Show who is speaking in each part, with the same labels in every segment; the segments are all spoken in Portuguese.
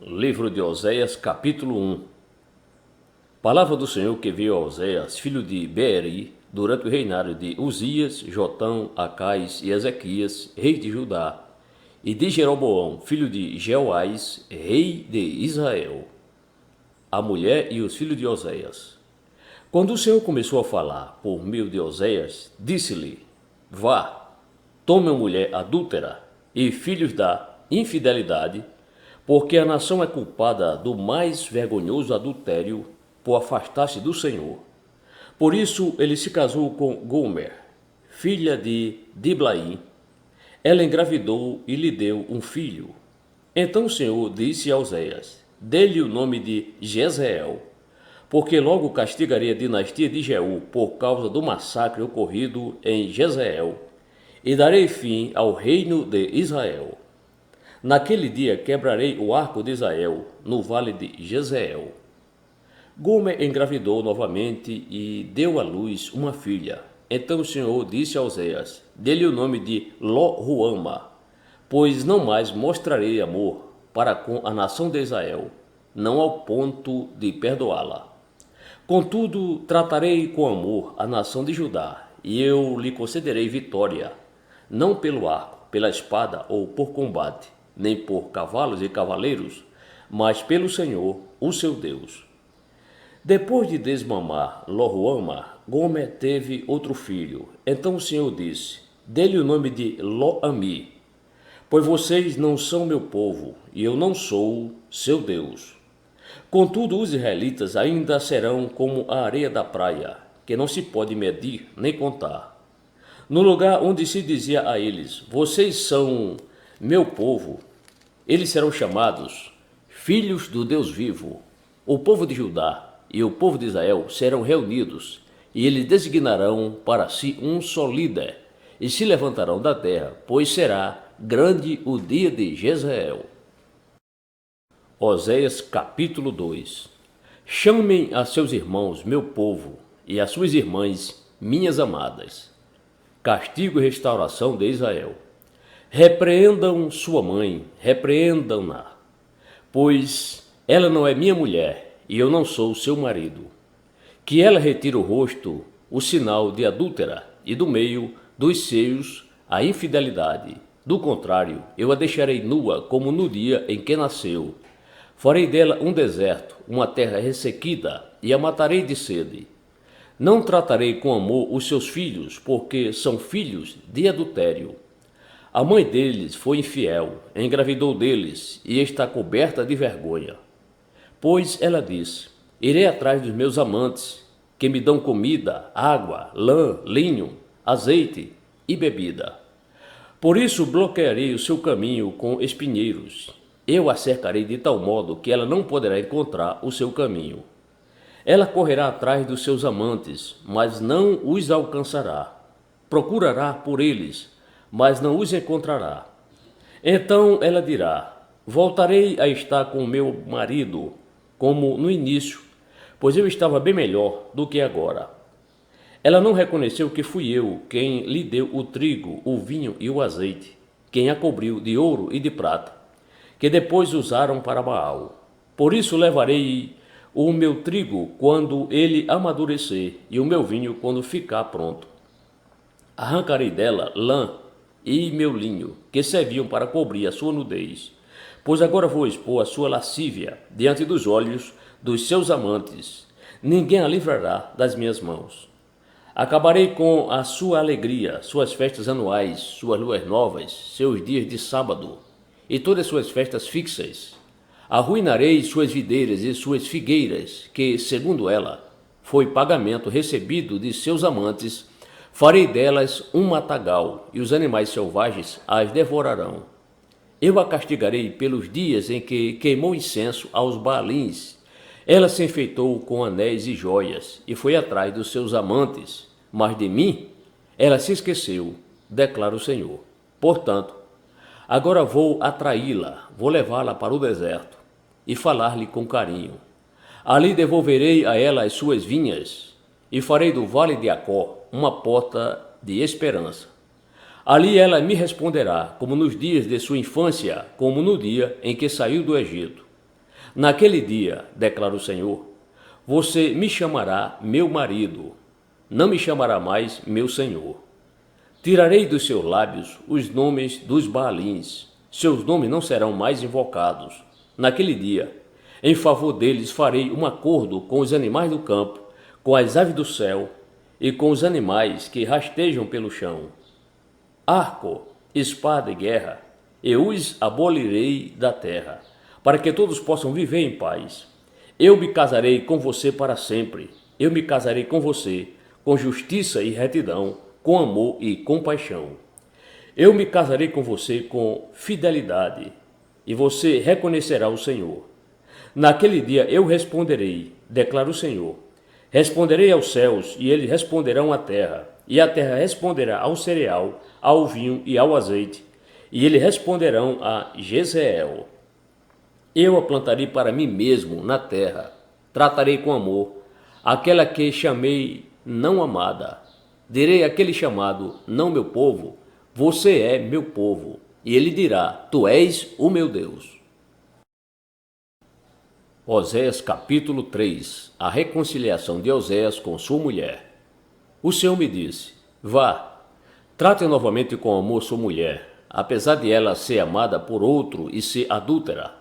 Speaker 1: Livro de Oséias, capítulo 1. Palavra do Senhor que veio a Oséias, filho de Beeri, durante o reinado de Uzias, Jotão, Acais e Ezequias, reis de Judá, e de Jeroboão, filho de Jeoás, rei de Israel, a mulher e os filhos de Oséias. Quando o Senhor começou a falar por meio de Oséias, disse-lhe: Vá, tome uma mulher adúltera e filhos da infidelidade, porque a nação é culpada do mais vergonhoso adultério por afastar-se do Senhor. Por isso ele se casou com Gomer, filha de Diblaim. Ela engravidou e lhe deu um filho. Então o Senhor disse a Oséias: Dê-lhe o nome de Jezreel, porque logo castigarei a dinastia de Jeú por causa do massacre ocorrido em Jezreel, e darei fim ao reino de Israel. Naquele dia quebrarei o arco de Israel no vale de Jezreel. Gomer engravidou novamente e deu à luz uma filha. Então o Senhor disse a Oséias: Dê-lhe o nome de Lo-Ruama, pois não mais mostrarei amor para com a nação de Israel, não ao ponto de perdoá-la. Contudo, tratarei com amor a nação de Judá, e eu lhe concederei vitória, não pelo arco, pela espada ou por combate, nem por cavalos e cavaleiros, mas pelo Senhor, o seu Deus. Depois de desmamar Lo-Ruama, Gomer teve outro filho. Então o Senhor disse: Dê-lhe o nome de Lo-Ami, pois vocês não são meu povo, e eu não sou seu Deus. Contudo, os israelitas ainda serão como a areia da praia, que não se pode medir nem contar. No lugar onde se dizia a eles: Vocês são meu povo, eles serão chamados filhos do Deus vivo. O povo de Judá e o povo de Israel serão reunidos, e eles designarão para si um só líder, e se levantarão da terra, pois será grande o dia de Jezreel. Oséias capítulo 2. Chamem a seus irmãos, meu povo, e a suas irmãs, minhas amadas. Castigo e restauração de Israel. Repreendam sua mãe, repreendam-na, pois ela não é minha mulher, e eu não sou seu marido. Que ela retire o rosto, o sinal de adúltera, e do meio dos seios a infidelidade. Do contrário, eu a deixarei nua como no dia em que nasceu. Farei dela um deserto, uma terra ressequida, e a matarei de sede. Não tratarei com amor os seus filhos, porque são filhos de adultério. A mãe deles foi infiel, engravidou deles e está coberta de vergonha. Pois ela disse: Irei atrás dos meus amantes, que me dão comida, água, lã, linho, azeite e bebida. Por isso bloquearei o seu caminho com espinheiros. Eu a cercarei de tal modo que ela não poderá encontrar o seu caminho. Ela correrá atrás dos seus amantes, mas não os alcançará. Procurará por eles, mas não os encontrará. Então ela dirá: Voltarei a estar com meu marido, como no início, pois eu estava bem melhor do que agora. Ela não reconheceu que fui eu quem lhe deu o trigo, o vinho e o azeite, quem a cobriu de ouro e de prata, que depois usaram para Baal. Por isso levarei o meu trigo quando ele amadurecer, e o meu vinho quando ficar pronto. Arrancarei dela lã e meu linho, que serviam para cobrir a sua nudez, pois agora vou expor a sua lascívia diante dos olhos dos seus amantes. Ninguém a livrará das minhas mãos. Acabarei com a sua alegria, suas festas anuais, suas luas novas, seus dias de sábado e todas suas festas fixas. Arruinarei suas videiras e suas figueiras, que, segundo ela, foi pagamento recebido de seus amantes. Farei delas um matagal, e os animais selvagens as devorarão. Eu a castigarei pelos dias em que queimou incenso aos Baalins. Ela se enfeitou com anéis e joias, e foi atrás dos seus amantes. Mas de mim, ela se esqueceu, declara o Senhor. Portanto, agora vou atraí-la, vou levá-la para o deserto, e falar-lhe com carinho. Ali devolverei a ela as suas vinhas, e farei do vale de Acó uma porta de esperança. Ali ela me responderá, como nos dias de sua infância, como no dia em que saiu do Egito. Naquele dia, declara o Senhor, você me chamará meu marido, não me chamará mais meu senhor. Tirarei dos seus lábios os nomes dos Baalins, seus nomes não serão mais invocados. Naquele dia, em favor deles farei um acordo com os animais do campo, com as aves do céu e com os animais que rastejam pelo chão. Arco, espada e guerra, eu os abolirei da terra, para que todos possam viver em paz. Eu me casarei com você para sempre, eu me casarei com você, com justiça e retidão, com amor e compaixão. Eu me casarei com você com fidelidade, e você reconhecerá o Senhor. Naquele dia eu responderei, declara o Senhor. Responderei aos céus, e eles responderão à terra, e a terra responderá ao cereal, ao vinho e ao azeite, e eles responderão a Jezreel. Eu a plantarei para mim mesmo na terra, tratarei com amor aquela que chamei não amada. Direi àquele chamado não meu povo, você é meu povo, e ele dirá, tu és o meu Deus. Oséias capítulo 3. A reconciliação de Oséias com sua mulher. O Senhor me disse, vá, trate novamente com amor sua mulher, apesar de ela ser amada por outro e ser adúltera.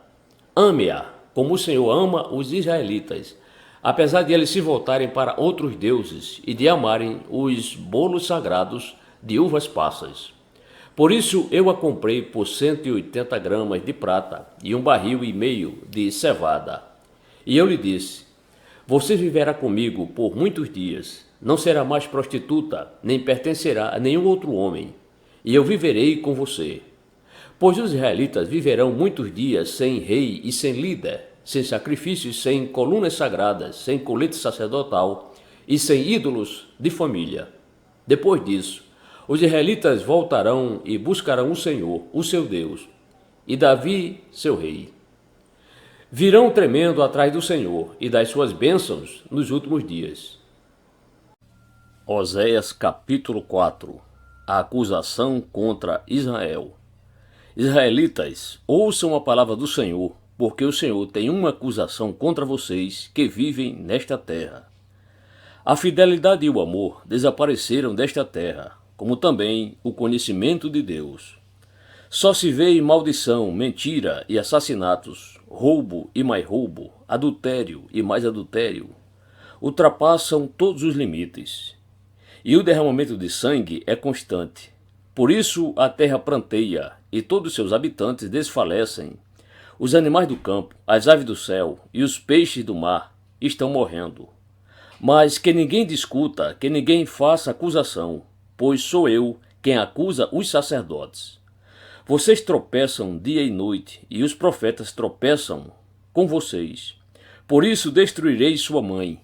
Speaker 1: Ame-a, como o Senhor ama os israelitas, apesar de eles se voltarem para outros deuses e de amarem os bolos sagrados de uvas passas. Por isso eu a comprei por 180 gramas de prata e 1,5 barril de cevada. E eu lhe disse, você viverá comigo por muitos dias, não será mais prostituta, nem pertencerá a nenhum outro homem, e eu viverei com você. Pois os israelitas viverão muitos dias sem rei e sem líder, sem sacrifícios, sem colunas sagradas, sem colete sacerdotal e sem ídolos de família. Depois disso, os israelitas voltarão e buscarão o Senhor, o seu Deus, e Davi, seu rei. Virão tremendo atrás do Senhor e das suas bênçãos nos últimos dias. Oséias capítulo 4. A acusação contra Israel. Israelitas, ouçam a palavra do Senhor, porque o Senhor tem uma acusação contra vocês que vivem nesta terra. A fidelidade e o amor desapareceram desta terra, como também o conhecimento de Deus. Só se vê em maldição, mentira e assassinatos, roubo e mais roubo, adultério e mais adultério. Ultrapassam todos os limites. E o derramamento de sangue é constante. Por isso a terra pranteia e todos seus habitantes desfalecem. Os animais do campo, as aves do céu e os peixes do mar estão morrendo. Mas que ninguém discuta, que ninguém faça acusação, pois sou eu quem acusa os sacerdotes. Vocês tropeçam dia e noite, e os profetas tropeçam com vocês. Por isso destruirei sua mãe.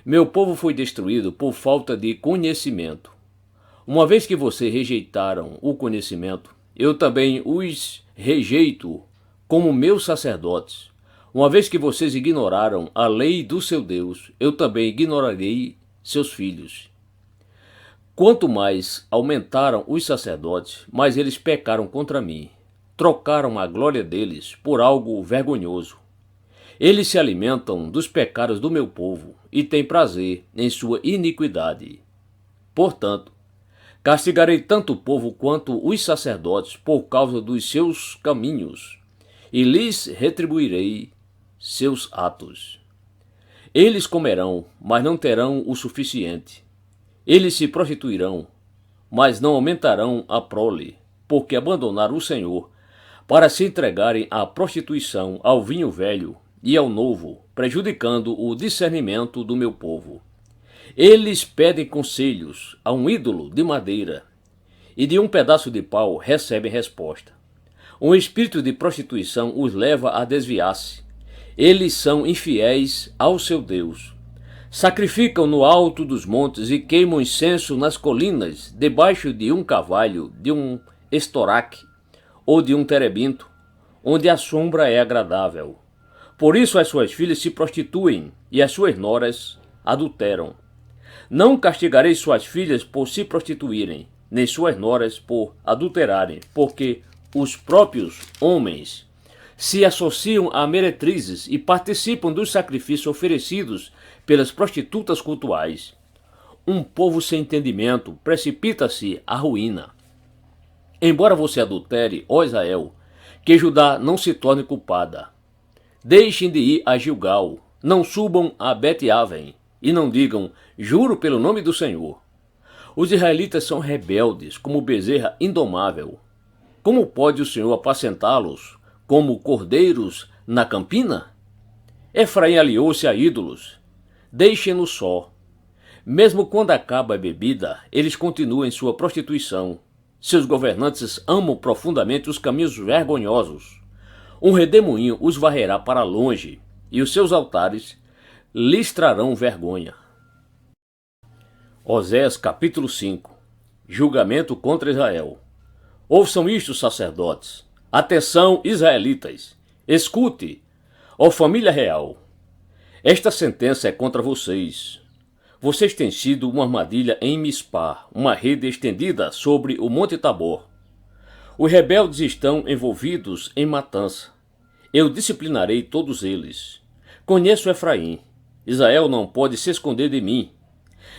Speaker 1: Meu povo foi destruído por falta de conhecimento. Uma vez que vocês rejeitaram o conhecimento, eu também os rejeito como meus sacerdotes. Uma vez que vocês ignoraram a lei do seu Deus, eu também ignorarei seus filhos. Quanto mais aumentaram os sacerdotes, mais eles pecaram contra mim. Trocaram a glória deles por algo vergonhoso. Eles se alimentam dos pecados do meu povo e têm prazer em sua iniquidade. Portanto, castigarei tanto o povo quanto os sacerdotes por causa dos seus caminhos, e lhes retribuirei seus atos. Eles comerão, mas não terão o suficiente. Eles se prostituirão, mas não aumentarão a prole, porque abandonaram o Senhor para se entregarem à prostituição, ao vinho velho e ao novo, prejudicando o discernimento do meu povo. Eles pedem conselhos a um ídolo de madeira, e de um pedaço de pau recebem resposta. Um espírito de prostituição os leva a desviar-se. Eles são infiéis ao seu Deus. Sacrificam no alto dos montes e queimam incenso nas colinas, debaixo de um carvalho, de um estoraque ou de um terebinto, onde a sombra é agradável. Por isso as suas filhas se prostituem e as suas noras adulteram. Não castigarei suas filhas por se prostituírem, nem suas noras por adulterarem, porque os próprios homens se associam a meretrizes e participam dos sacrifícios oferecidos pelas prostitutas cultuais. Um povo sem entendimento precipita-se à ruína. Embora você adultere, ó Israel, que Judá não se torne culpada. Deixem de ir a Gilgal, não subam a Bet-Aven, e não digam, juro pelo nome do Senhor. Os israelitas são rebeldes, como bezerra indomável. Como pode o Senhor apacentá-los, como cordeiros na campina? Efraim aliou-se a ídolos. Deixem-no só. Mesmo quando acaba a bebida, eles continuam em sua prostituição. Seus governantes amam profundamente os caminhos vergonhosos. Um redemoinho os varrerá para longe, e os seus altares lhes trarão vergonha. Oséias capítulo 5. Julgamento contra Israel. Ouçam isto, sacerdotes. Atenção, israelitas. Escute, ó família real. Esta sentença é contra vocês. Vocês têm sido uma armadilha em Mispá, uma rede estendida sobre o Monte Tabor. Os rebeldes estão envolvidos em matança. Eu disciplinarei todos eles. Conheço Efraim. Israel não pode se esconder de mim.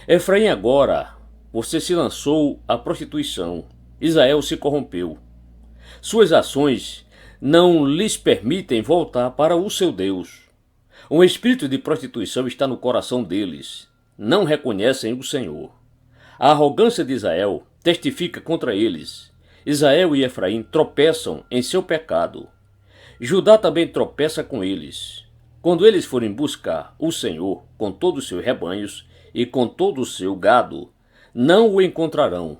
Speaker 1: Efraim, agora você se lançou à prostituição. Israel se corrompeu. Suas ações não lhes permitem voltar para o seu Deus. Um espírito de prostituição está no coração deles. Não reconhecem o Senhor. A arrogância de Israel testifica contra eles. Israel e Efraim tropeçam em seu pecado. Judá também tropeça com eles. Quando eles forem buscar o Senhor com todos os seus rebanhos e com todo o seu gado, não o encontrarão.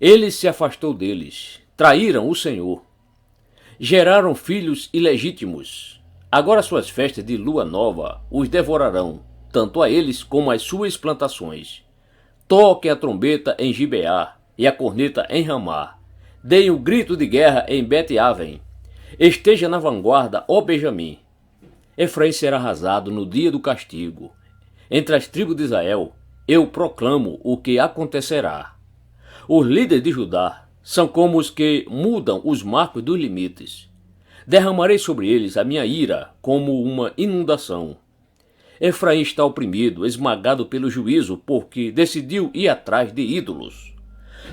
Speaker 1: Ele se afastou deles, traíram o Senhor. Geraram filhos ilegítimos. Agora suas festas de lua nova os devorarão, tanto a eles como as suas plantações. Toquem a trombeta em Gibeá e a corneta em Ramá. Deem o grito de guerra em Bet-Aven. Esteja na vanguarda, ó Benjamim. Efraim será arrasado no dia do castigo. Entre as tribos de Israel, eu proclamo o que acontecerá. Os líderes de Judá são como os que mudam os marcos dos limites. Derramarei sobre eles a minha ira como uma inundação. Efraim está oprimido, esmagado pelo juízo, porque decidiu ir atrás de ídolos.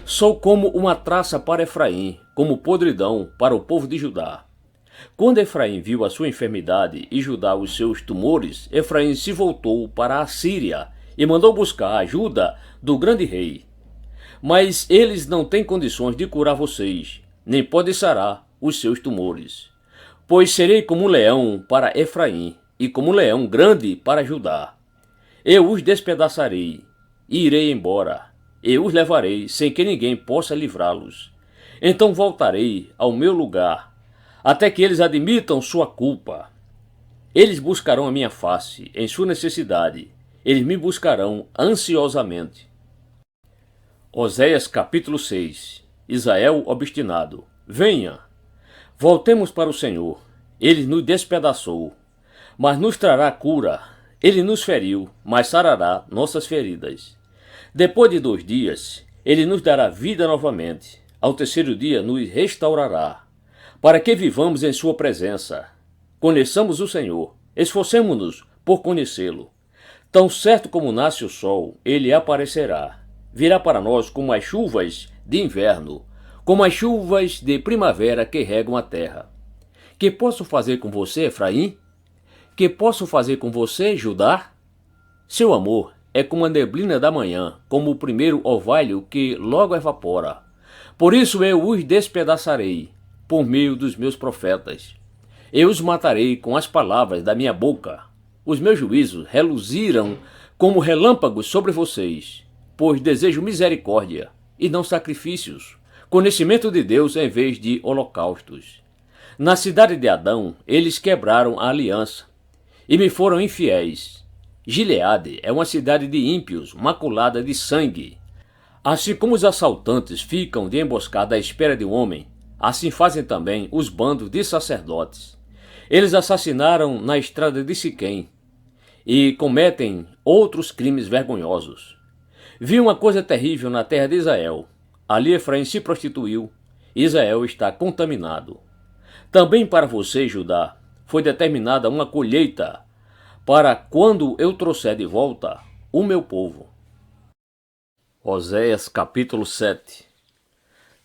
Speaker 1: Sou como uma traça para Efraim, como podridão para o povo de Judá. Quando Efraim viu a sua enfermidade e Judá os seus tumores, Efraim se voltou para a Síria e mandou buscar a ajuda do grande rei. Mas eles não têm condições de curar vocês, nem podem sarar os seus tumores. Pois serei como um leão para Efraim e como um leão grande para Judá. Eu os despedaçarei e irei embora. Eu os levarei sem que ninguém possa livrá-los. Então voltarei ao meu lugar, até que eles admitam sua culpa. Eles buscarão a minha face em sua necessidade. Eles me buscarão ansiosamente. Oséias capítulo 6. Israel obstinado. Venha, voltemos para o Senhor. Ele nos despedaçou, mas nos trará cura. Ele nos feriu, mas sarará nossas feridas. Depois de 2 dias, ele nos dará vida novamente. Ao terceiro dia nos restaurará, para que vivamos em sua presença. Conheçamos o Senhor, esforcemo-nos por conhecê-lo. Tão certo como nasce o sol, ele aparecerá. Virá para nós como as chuvas de inverno, como as chuvas de primavera que regam a terra. Que posso fazer com você, Efraim? Que posso fazer com você, Judá? Seu amor é como a neblina da manhã, como o primeiro orvalho que logo evapora. Por isso eu os despedaçarei, por meio dos meus profetas. Eu os matarei com as palavras da minha boca. Os meus juízos reluziram como relâmpagos sobre vocês, pois desejo misericórdia e não sacrifícios, conhecimento de Deus em vez de holocaustos. Na cidade de Adão, eles quebraram a aliança e me foram infiéis. Gileade é uma cidade de ímpios, maculada de sangue. Assim como os assaltantes ficam de emboscada à espera de um homem, assim fazem também os bandos de sacerdotes. Eles assassinaram na estrada de Siquém e cometem outros crimes vergonhosos. Vi uma coisa terrível na terra de Israel. Ali Efraim se prostituiu, Israel está contaminado. Também para você, Judá, foi determinada uma colheita para quando eu trouxer de volta o meu povo. Oséias capítulo 7.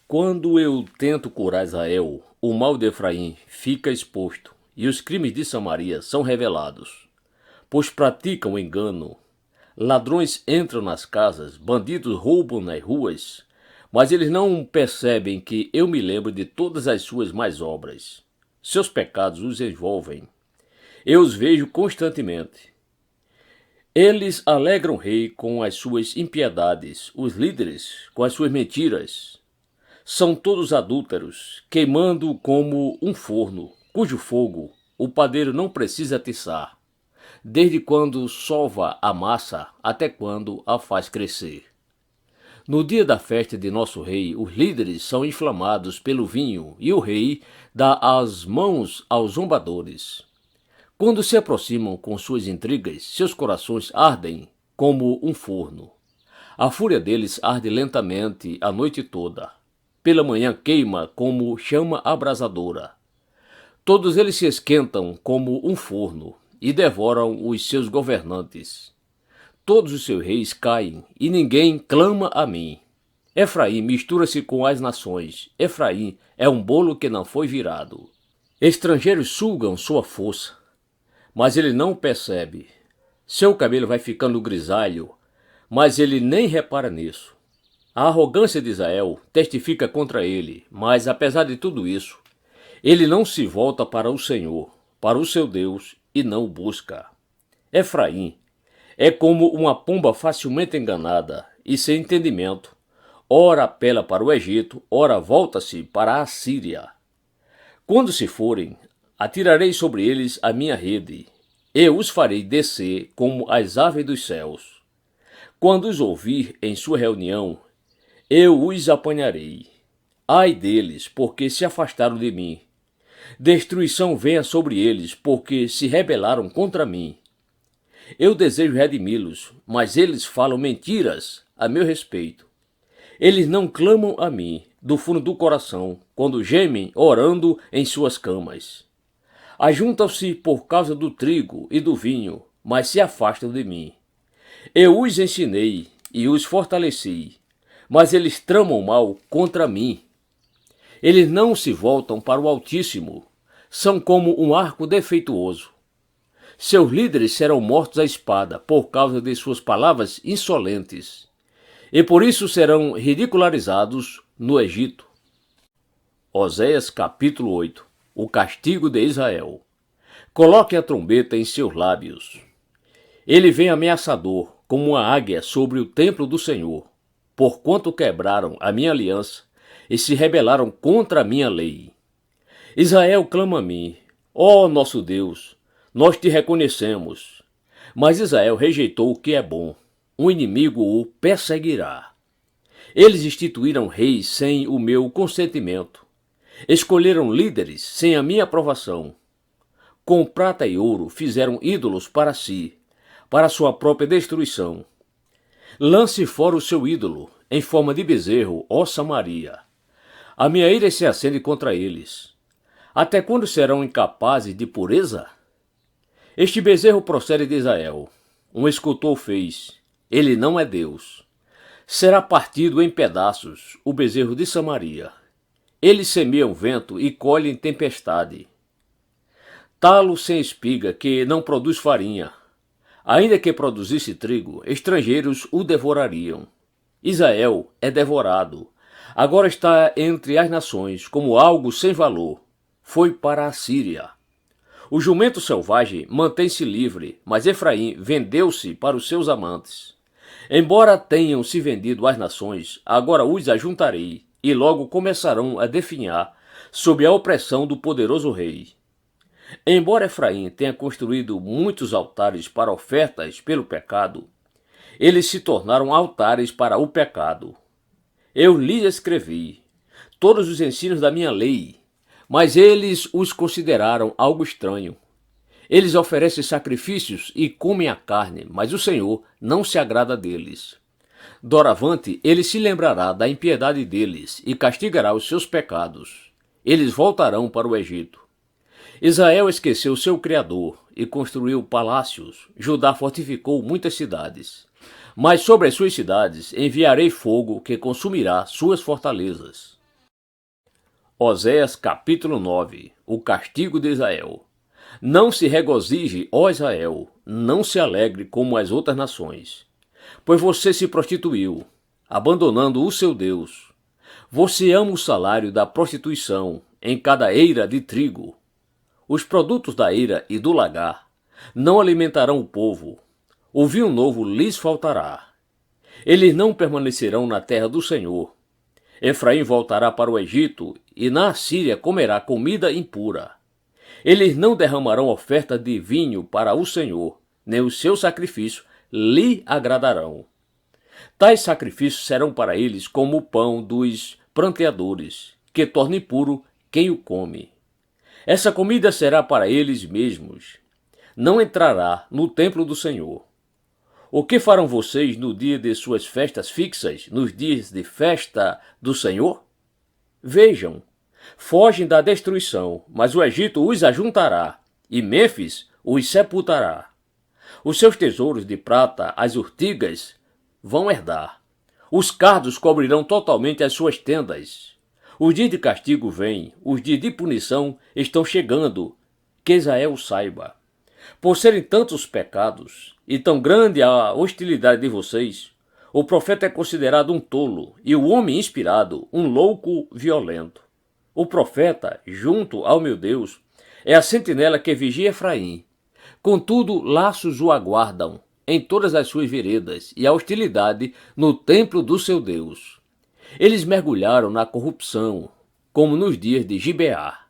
Speaker 1: Quando eu tento curar Israel, o mal de Efraim fica exposto e os crimes de Samaria são revelados, pois praticam engano. Ladrões entram nas casas, bandidos roubam nas ruas, mas eles não percebem que eu me lembro de todas as suas más obras. Seus pecados os envolvem. Eu os vejo constantemente. Eles alegram o rei com as suas impiedades, os líderes com as suas mentiras. São todos adúlteros, queimando como um forno, cujo fogo o padeiro não precisa atiçar, desde quando sova a massa até quando a faz crescer. No dia da festa de nosso rei, os líderes são inflamados pelo vinho e o rei dá as mãos aos zombadores. Quando se aproximam com suas intrigas, seus corações ardem como um forno. A fúria deles arde lentamente a noite toda. Pela manhã queima como chama abrasadora. Todos eles se esquentam como um forno e devoram os seus governantes. Todos os seus reis caem e ninguém clama a mim. Efraim mistura-se com as nações. Efraim é um bolo que não foi virado. Estrangeiros sugam sua força, mas ele não percebe. Seu cabelo vai ficando grisalho, mas ele nem repara nisso. A arrogância de Israel testifica contra ele, mas apesar de tudo isso, ele não se volta para o Senhor, para o seu Deus, e não o busca. Efraim é como uma pomba facilmente enganada e sem entendimento. Ora apela para o Egito, ora volta-se para a Assíria. Quando se forem, atirarei sobre eles a minha rede. Eu os farei descer como as aves dos céus. Quando os ouvir em sua reunião, eu os apanharei. Ai deles, porque se afastaram de mim. Destruição venha sobre eles, porque se rebelaram contra mim. Eu desejo redimi-los, mas eles falam mentiras a meu respeito. Eles não clamam a mim do fundo do coração, quando gemem orando em suas camas. Ajuntam-se por causa do trigo e do vinho, mas se afastam de mim. Eu os ensinei e os fortaleci, mas eles tramam mal contra mim. Eles não se voltam para o Altíssimo, são como um arco defeituoso. Seus líderes serão mortos à espada por causa de suas palavras insolentes, e por isso serão ridicularizados no Egito. Oséias capítulo 8. O castigo de Israel. Coloque a trombeta em seus lábios. Ele vem ameaçador, como uma águia sobre o templo do Senhor, porquanto quebraram a minha aliança e se rebelaram contra a minha lei. Israel clama a mim: ó nosso Deus, nós te reconhecemos. Mas Israel rejeitou o que é bom. Um inimigo o perseguirá. Eles instituíram reis sem o meu consentimento. Escolheram líderes sem a minha aprovação. Com prata e ouro fizeram ídolos para si, para sua própria destruição. Lance fora o seu ídolo, em forma de bezerro, ó Samaria. A minha ira se acende contra eles. Até quando serão incapazes de pureza? Este bezerro procede de Israel. Um escultor fez. Ele não é Deus. Será partido em pedaços o bezerro de Samaria. Eles semeiam vento e colhem tempestade. Talo sem espiga que não produz farinha. Ainda que produzisse trigo, estrangeiros o devorariam. Israel é devorado. Agora está entre as nações como algo sem valor. Foi para a Síria. O jumento selvagem mantém-se livre, mas Efraim vendeu-se para os seus amantes. Embora tenham se vendido às nações, agora os ajuntarei, e logo começarão a definhar sob a opressão do poderoso rei. Embora Efraim tenha construído muitos altares para ofertas pelo pecado, eles se tornaram altares para o pecado. Eu lhes escrevi todos os ensinos da minha lei, mas eles os consideraram algo estranho. Eles oferecem sacrifícios e comem a carne, mas o Senhor não se agrada deles. Doravante, ele se lembrará da impiedade deles e castigará os seus pecados. Eles voltarão para o Egito. Israel esqueceu seu Criador e construiu palácios. Judá fortificou muitas cidades. Mas sobre as suas cidades enviarei fogo que consumirá suas fortalezas. Oséias capítulo 9. O castigo de Israel. Não se regozije, ó Israel, não se alegre como as outras nações, pois você se prostituiu, abandonando o seu Deus. Você ama o salário da prostituição em cada eira de trigo. Os produtos da eira e do lagar não alimentarão o povo. O vinho novo lhes faltará. Eles não permanecerão na terra do Senhor. Efraim voltará para o Egito e na Assíria comerá comida impura. Eles não derramarão oferta de vinho para o Senhor, nem o seu sacrifício lhe agradarão. Tais sacrifícios serão para eles como o pão dos pranteadores, que torna impuro quem o come. Essa comida será para eles mesmos. Não entrará no templo do Senhor. O que farão vocês no dia de suas festas fixas, nos dias de festa do Senhor? Vejam, fogem da destruição, mas o Egito os ajuntará, e Mênfis os sepultará. Os seus tesouros de prata, as urtigas, vão herdar. Os cardos cobrirão totalmente as suas tendas. Os dias de castigo vêm, os dias de punição estão chegando, que Israel saiba. Por serem tantos pecados, e tão grande a hostilidade de vocês, o profeta é considerado um tolo, e o homem inspirado um louco violento. O profeta, junto ao meu Deus, é a sentinela que vigia Efraim. Contudo, laços o aguardam em todas as suas veredas, e a hostilidade no templo do seu Deus. Eles mergulharam na corrupção, como nos dias de Gibeá.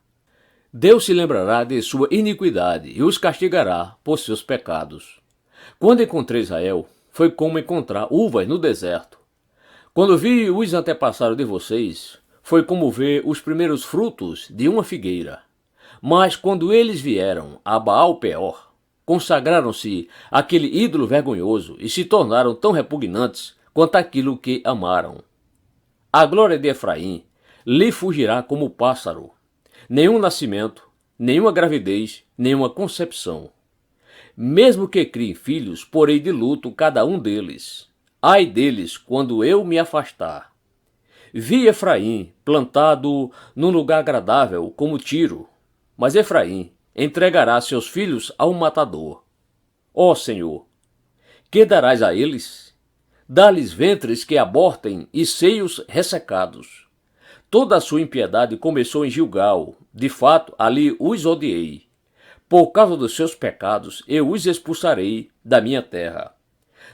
Speaker 1: Deus se lembrará de sua iniquidade e os castigará por seus pecados. Quando encontrei Israel, foi como encontrar uvas no deserto. Quando vi os antepassados de vocês, foi como ver os primeiros frutos de uma figueira. Mas quando eles vieram a Baal-Peor, consagraram-se àquele ídolo vergonhoso e se tornaram tão repugnantes quanto aquilo que amaram. A glória de Efraim lhe fugirá como o pássaro. Nenhum nascimento, nenhuma gravidez, nenhuma concepção. Mesmo que criem filhos, porei de luto cada um deles. Ai deles quando eu me afastar. Vi Efraim plantado num lugar agradável como Tiro, mas Efraim entregará seus filhos ao matador. Ó Senhor, que darás a eles? Dá-lhes ventres que abortem e seios ressecados. Toda a sua impiedade começou em Gilgal, de fato ali os odiei. Por causa dos seus pecados eu os expulsarei da minha terra.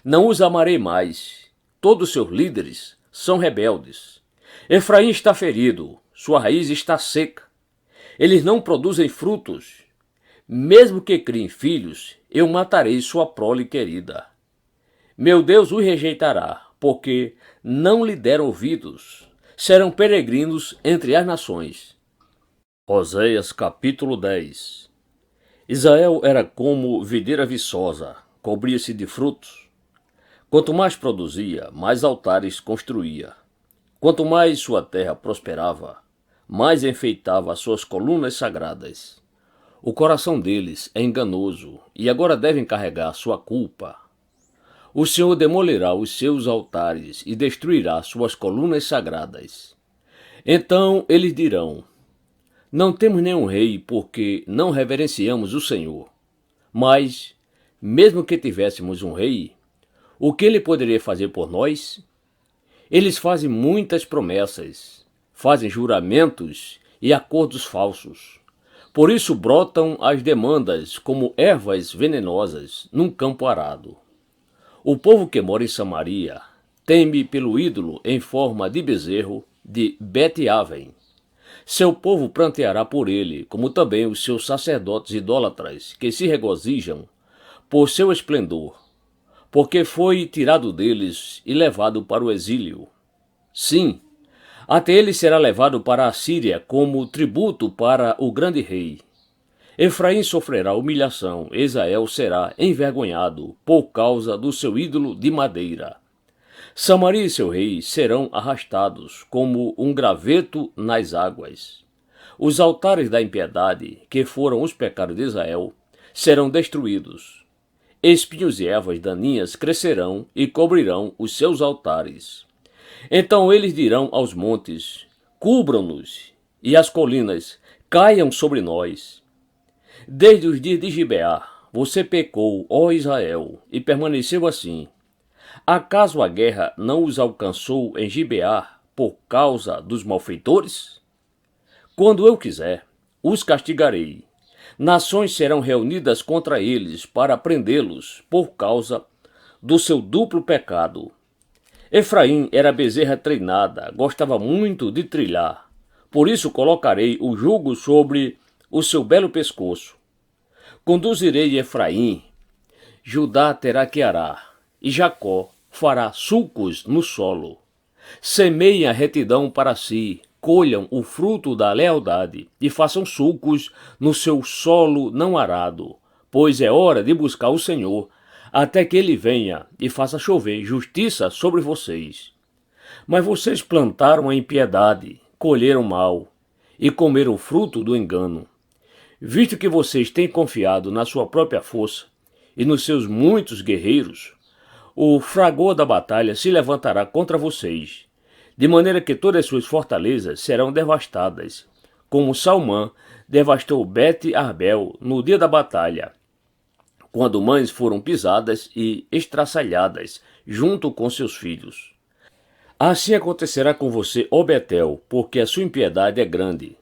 Speaker 1: Não os amarei mais, todos seus líderes são rebeldes. Efraim está ferido, sua raiz está seca. Eles não produzem frutos. Mesmo que criem filhos, eu matarei sua prole querida. Meu Deus os rejeitará, porque não lhe deram ouvidos. Serão peregrinos entre as nações. Oséias capítulo 10. Israel era como videira viçosa, cobria-se de frutos. Quanto mais produzia, mais altares construía. Quanto mais sua terra prosperava, mais enfeitava as suas colunas sagradas. O coração deles é enganoso, e agora devem carregar sua culpa. O Senhor demolirá os seus altares e destruirá suas colunas sagradas. Então eles dirão: não temos nenhum rei, porque não reverenciamos o Senhor. Mas, mesmo que tivéssemos um rei, o que ele poderia fazer por nós? Eles fazem muitas promessas, fazem juramentos e acordos falsos. Por isso brotam as demandas como ervas venenosas num campo arado. O povo que mora em Samaria teme pelo ídolo em forma de bezerro de Bet-Aven. Seu povo pranteará por ele, como também os seus sacerdotes idólatras, que se regozijam por seu esplendor, porque foi tirado deles e levado para o exílio. Sim, até ele será levado para a Síria como tributo para o grande rei. Efraim sofrerá humilhação, Israel será envergonhado por causa do seu ídolo de madeira. Samaria e seu rei serão arrastados como um graveto nas águas. Os altares da impiedade, que foram os pecados de Israel, serão destruídos. Espinhos e ervas daninhas crescerão e cobrirão os seus altares. Então eles dirão aos montes: cubram-nos, e às colinas: caiam sobre nós. Desde os dias de Gibeá, você pecou, ó Israel, e permaneceu assim. Acaso a guerra não os alcançou em Gibeá por causa dos malfeitores? Quando eu quiser, os castigarei. Nações serão reunidas contra eles para prendê-los por causa do seu duplo pecado. Efraim era bezerra treinada, gostava muito de trilhar. Por isso colocarei o jugo sobre o seu belo pescoço. Conduzirei Efraim, Judá terá que arar, e Jacó fará sulcos no solo. Semeiem a retidão para si, colham o fruto da lealdade e façam sulcos no seu solo não arado, pois é hora de buscar o Senhor, até que ele venha e faça chover justiça sobre vocês. Mas vocês plantaram a impiedade, colheram mal e comeram o fruto do engano. Visto que vocês têm confiado na sua própria força e nos seus muitos guerreiros, o fragor da batalha se levantará contra vocês, de maneira que todas as suas fortalezas serão devastadas, como Salmã devastou Bet-Arbel no dia da batalha, quando mães foram pisadas e estraçalhadas junto com seus filhos. Assim acontecerá com você, ó Betel, porque a sua impiedade é grande.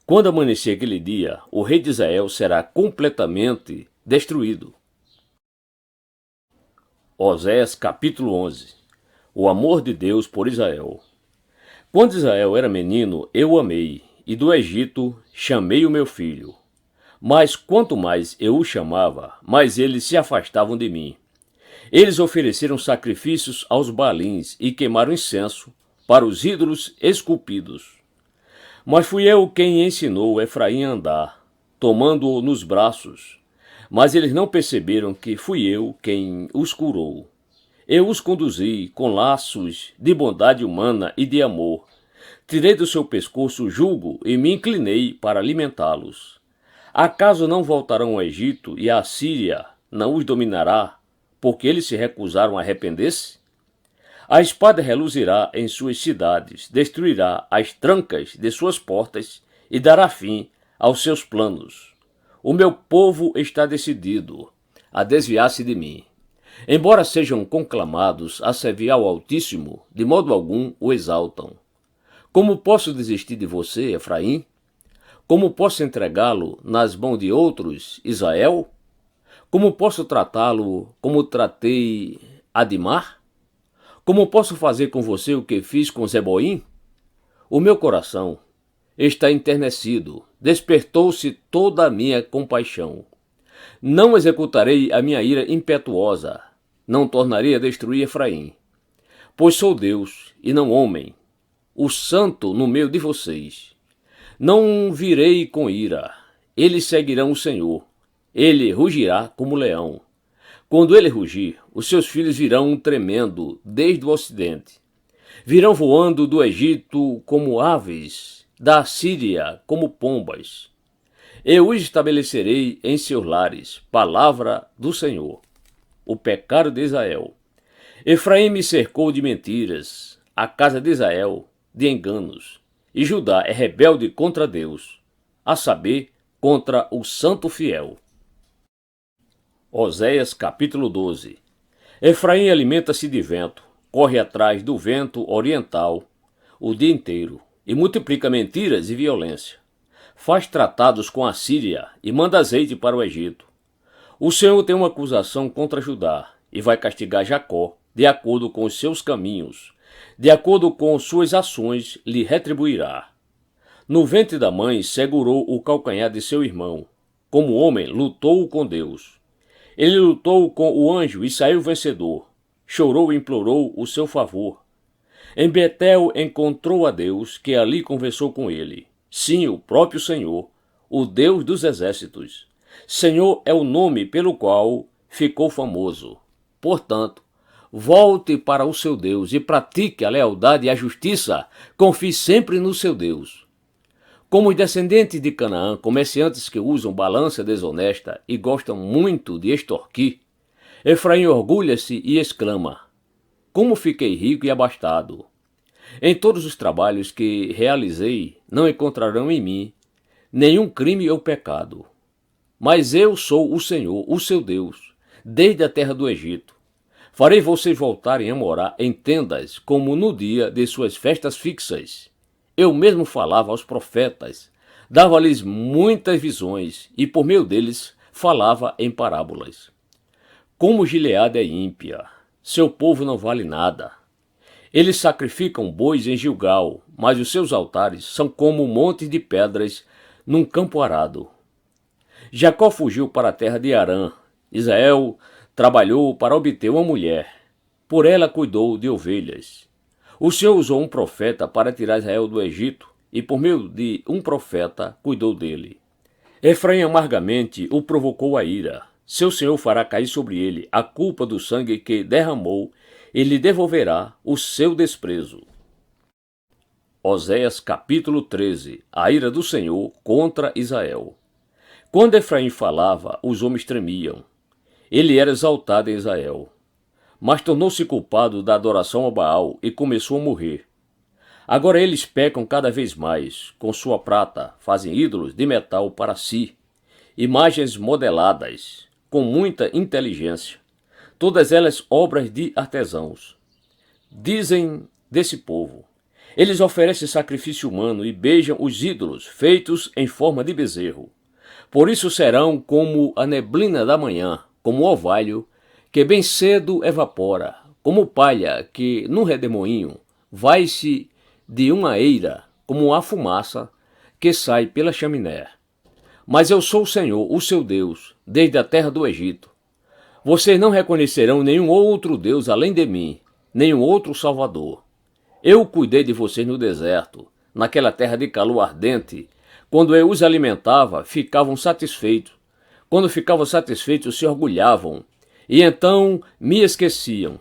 Speaker 1: Quando amanhecer aquele dia, o rei de Israel será completamente destruído. Oséias capítulo 11. O amor de Deus por Israel. Quando Israel era menino, eu o amei, e do Egito chamei o meu filho. Mas quanto mais eu o chamava, mais eles se afastavam de mim. Eles ofereceram sacrifícios aos Baalins e queimaram incenso para os ídolos esculpidos. Mas fui eu quem ensinou Efraim a andar, tomando-o nos braços. Mas eles não perceberam que fui eu quem os curou. Eu os conduzi com laços de bondade humana e de amor. Tirei do seu pescoço o jugo e me inclinei para alimentá-los. Acaso não voltarão ao Egito e a Síria não os dominará, porque eles se recusaram a arrepender-se? A espada reluzirá em suas cidades, destruirá as trancas de suas portas e dará fim aos seus planos. O meu povo está decidido a desviar-se de mim. Embora sejam conclamados a servir ao Altíssimo, de modo algum o exaltam. Como posso desistir de você, Efraim? Como posso entregá-lo nas mãos de outros, Israel? Como posso tratá-lo como tratei Adimar? Como posso fazer com você o que fiz com Zeboim? O meu coração está enternecido, despertou-se toda a minha compaixão. Não executarei a minha ira impetuosa, não tornarei a destruir Efraim. Pois sou Deus, e não homem, o santo no meio de vocês. Não virei com ira, eles seguirão o Senhor, ele rugirá como leão. Quando ele rugir, os seus filhos virão tremendo desde o ocidente. Virão voando do Egito como aves, da Síria como pombas. Eu os estabelecerei em seus lares, palavra do Senhor. O pecado de Israel. Efraim me cercou de mentiras, a casa de Israel de enganos, e Judá é rebelde contra Deus, a saber, contra o santo fiel. Oséias capítulo 12. Efraim alimenta-se de vento, corre atrás do vento oriental o dia inteiro, e multiplica mentiras e violência. Faz tratados com a Síria e manda azeite para o Egito. O Senhor tem uma acusação contra Judá e vai castigar Jacó, de acordo com os seus caminhos, de acordo com suas ações lhe retribuirá. No ventre da mãe segurou o calcanhar de seu irmão. Como homem, lutou com Deus. Ele lutou com o anjo e saiu vencedor. Chorou e implorou o seu favor. Em Betel encontrou a Deus, que ali conversou com ele. Sim, o próprio Senhor, o Deus dos exércitos. Senhor é o nome pelo qual ficou famoso. Portanto, volte para o seu Deus e pratique a lealdade e a justiça. Confie sempre no seu Deus. Como os descendentes de Canaã, comerciantes que usam balança desonesta e gostam muito de extorquir, Efraim orgulha-se e exclama: como fiquei rico e abastado! Em todos os trabalhos que realizei, não encontrarão em mim nenhum crime ou pecado. Mas eu sou o Senhor, o seu Deus, desde a terra do Egito. Farei vocês voltarem a morar em tendas, como no dia de suas festas fixas. Eu mesmo falava aos profetas, dava-lhes muitas visões, e por meio deles falava em parábolas. Como Gileade é ímpia, seu povo não vale nada. Eles sacrificam bois em Gilgal, mas os seus altares são como montes de pedras num campo arado. Jacó fugiu para a terra de Harã. Israel trabalhou para obter uma mulher. Por ela cuidou de ovelhas. O Senhor usou um profeta para tirar Israel do Egito, e por meio de um profeta cuidou dele. Efraim amargamente o provocou a ira. Seu Senhor fará cair sobre ele a culpa do sangue que derramou e lhe devolverá o seu desprezo. Oséias capítulo 13. A ira do Senhor contra Israel. Quando Efraim falava, os homens tremiam. Ele era exaltado em Israel, mas tornou-se culpado da adoração a Baal e começou a morrer. Agora eles pecam cada vez mais. Com sua prata fazem ídolos de metal para si, imagens modeladas, com muita inteligência, todas elas obras de artesãos. Dizem desse povo: eles oferecem sacrifício humano e beijam os ídolos feitos em forma de bezerro. Por isso serão como a neblina da manhã, como o orvalho que bem cedo evapora, como palha que, num redemoinho, vai-se de uma eira, como a fumaça que sai pela chaminé. Mas eu sou o Senhor, o seu Deus, desde a terra do Egito. Vocês não reconhecerão nenhum outro Deus além de mim, nenhum outro Salvador. Eu cuidei de vocês no deserto, naquela terra de calor ardente. Quando eu os alimentava, ficavam satisfeitos. Quando ficavam satisfeitos, se orgulhavam, e então me esqueciam.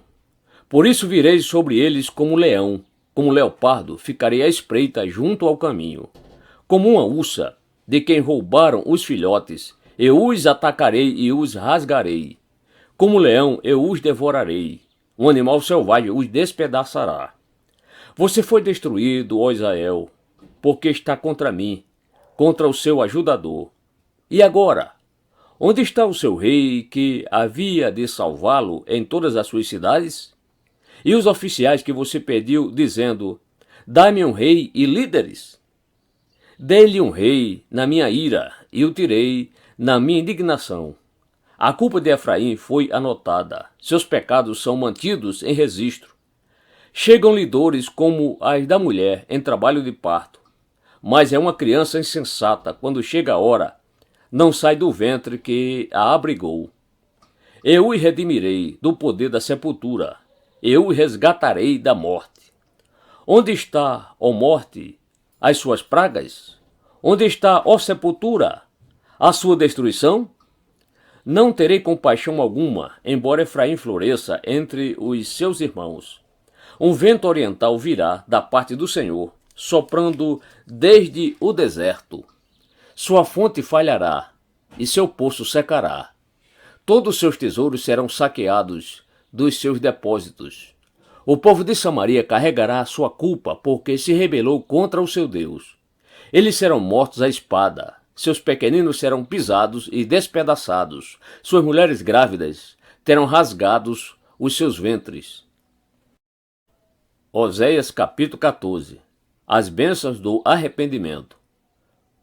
Speaker 1: Por isso virei sobre eles como leão, como leopardo, ficarei à espreita junto ao caminho. Como uma ursa, de quem roubaram os filhotes, eu os atacarei e os rasgarei. Como leão, eu os devorarei. Um animal selvagem os despedaçará. Você foi destruído, ó Israel, porque está contra mim, contra o seu ajudador. E agora? Onde está o seu rei que havia de salvá-lo em todas as suas cidades? E os oficiais que você pediu, dizendo: dá-me um rei e líderes? Dei-lhe um rei na minha ira e o tirei na minha indignação. A culpa de Efraim foi anotada, seus pecados são mantidos em registro. Chegam-lhe dores como as da mulher em trabalho de parto, mas é uma criança insensata, quando chega a hora, não sai do ventre que a abrigou. Eu o redimirei do poder da sepultura, eu o resgatarei da morte. Onde está, ó morte, as suas pragas? Onde está, ó sepultura, a sua destruição? Não terei compaixão alguma, embora Efraim floresça entre os seus irmãos. Um vento oriental virá da parte do Senhor, soprando desde o deserto. Sua fonte falhará, e seu poço secará. Todos os seus tesouros serão saqueados dos seus depósitos. O povo de Samaria carregará a sua culpa, porque se rebelou contra o seu Deus. Eles serão mortos à espada, seus pequeninos serão pisados e despedaçados, suas mulheres grávidas terão rasgados os seus ventres. Oséias capítulo 14. As bênçãos do arrependimento.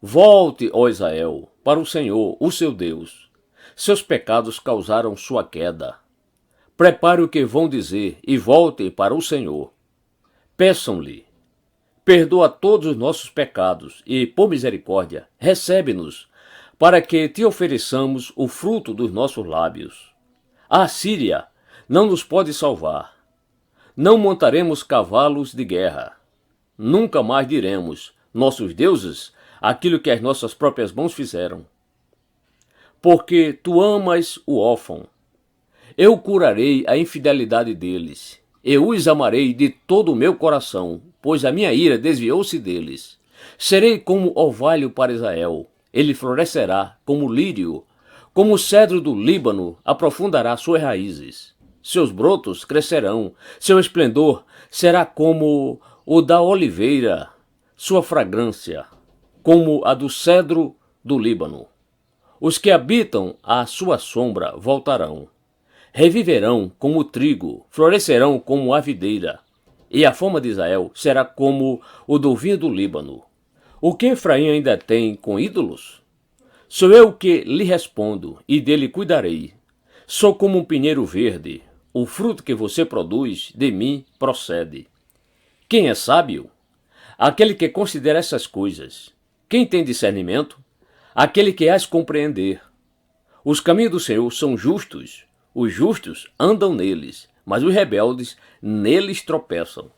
Speaker 1: Volte, ó Israel, para o Senhor, o seu Deus. Seus pecados causaram sua queda. Prepare o que vão dizer e volte para o Senhor. Peçam-lhe: perdoa todos os nossos pecados e, por misericórdia, recebe-nos, para que te ofereçamos o fruto dos nossos lábios. A Assíria não nos pode salvar. Não montaremos cavalos de guerra. Nunca mais diremos: nossos deuses, aquilo que as nossas próprias mãos fizeram. Porque tu amas o órfão. Eu curarei a infidelidade deles. Eu os amarei de todo o meu coração, pois a minha ira desviou-se deles. Serei como orvalho para Israel, ele florescerá como lírio, como o cedro do Líbano aprofundará suas raízes. Seus brotos crescerão, seu esplendor será como o da oliveira, sua fragrância como a do cedro do Líbano. Os que habitam à sua sombra voltarão. Reviverão como o trigo, florescerão como a videira, e a fama de Israel será como o do vinho do Líbano. O que Efraim ainda tem com ídolos? Sou eu que lhe respondo, e dele cuidarei. Sou como um pinheiro verde, o fruto que você produz de mim procede. Quem é sábio? Aquele que considera essas coisas. Quem tem discernimento? Aquele que as compreender. Os caminhos do Senhor são justos, os justos andam neles, mas os rebeldes neles tropeçam.